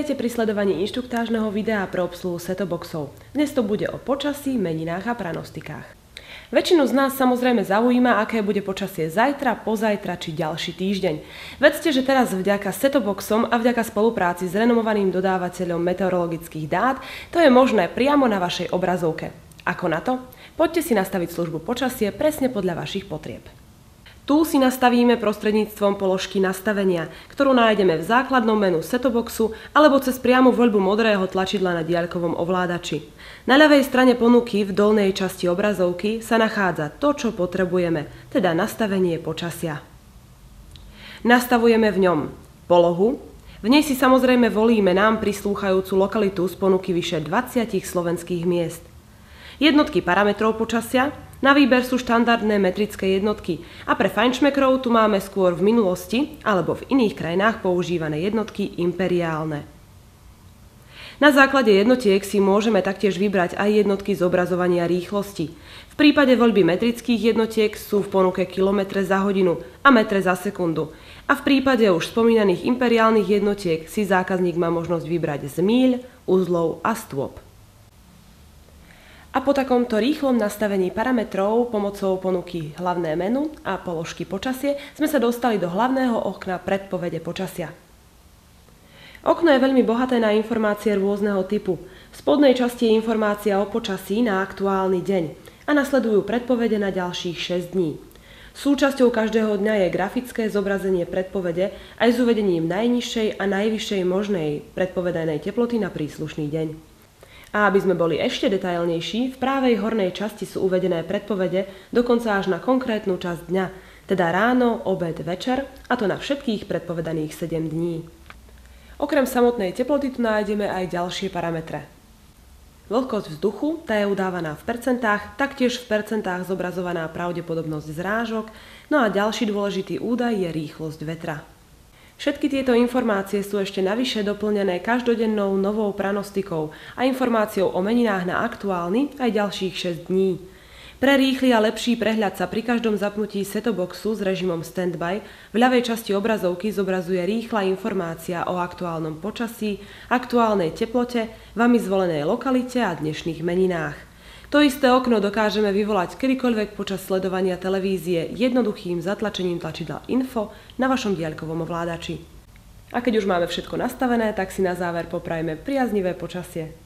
Vítajte pri sledovaní inštruktážneho videa pre obsluhu setoboxov. Dnes to bude o počasí, meninách a pranostikách. Väčšinu z nás samozrejme zaujíma, aké bude počasie zajtra, pozajtra či ďalší týždeň. Vedzte, že teraz vďaka setoboxom a vďaka spolupráci s renomovaným dodávateľom meteorologických dát to je možné priamo na vašej obrazovke. Ako na to? Poďte si nastaviť službu počasie presne podľa vašich potrieb. Tu si nastavíme prostredníctvom položky nastavenia, ktorú nájdeme v základnom menu setoboxu alebo cez priamu voľbu modrého tlačidla na diaľkovom ovládači. Na ľavej strane ponuky v dolnej časti obrazovky sa nachádza to, čo potrebujeme, teda nastavenie počasia. Nastavujeme v ňom polohu. V nej si samozrejme volíme nám prislúchajúcu lokalitu z ponuky vyše 20 slovenských miest. Jednotky parametrov počasia. Na výber sú štandardné metrické jednotky a pre fajnšmekrov tu máme skôr v minulosti alebo v iných krajinách používané jednotky imperiálne. Na základe jednotiek si môžeme taktiež vybrať aj jednotky zobrazovania rýchlosti. V prípade voľby metrických jednotiek sú v ponuke kilometre za hodinu a metre za sekundu. A v prípade už spomínaných imperiálnych jednotiek si zákazník má možnosť vybrať z míľ, uzlov a stôp. A po takomto rýchlom nastavení parametrov pomocou ponuky hlavné menu a položky počasie sme sa dostali do hlavného okna predpovede počasia. Okno je veľmi bohaté na informácie rôzneho typu. V spodnej časti je informácia o počasí na aktuálny deň a nasledujú predpovede na ďalších 6 dní. Súčasťou každého dňa je grafické zobrazenie predpovede aj s uvedením najnižšej a najvyššej možnej predpovedanej teploty na príslušný deň. A aby sme boli ešte detailnejší, v právej hornej časti sú uvedené predpovede dokonca až na konkrétnu časť dňa, teda ráno, obed, večer, a to na všetkých predpovedaných 7 dní. Okrem samotnej teploty tu nájdeme aj ďalšie parametre. Vlhkosť vzduchu, tá je udávaná v percentách, taktiež v percentách zobrazovaná pravdepodobnosť zrážok, no a ďalší dôležitý údaj je rýchlosť vetra. Všetky tieto informácie sú ešte navyše doplnené každodennou novou pranostikou a informáciou o meninách na aktuálny aj ďalších 6 dní. Pre rýchly a lepší prehľad sa pri každom zapnutí setoboxu s režimom standby v ľavej časti obrazovky zobrazuje rýchla informácia o aktuálnom počasí, aktuálnej teplote, vami zvolenej lokalite a dnešných meninách. To isté okno dokážeme vyvolať kedykoľvek počas sledovania televízie jednoduchým zatlačením tlačidla Info na vašom diaľkovom ovládači. A keď už máme všetko nastavené, tak si na záver poprajme priaznivé počasie.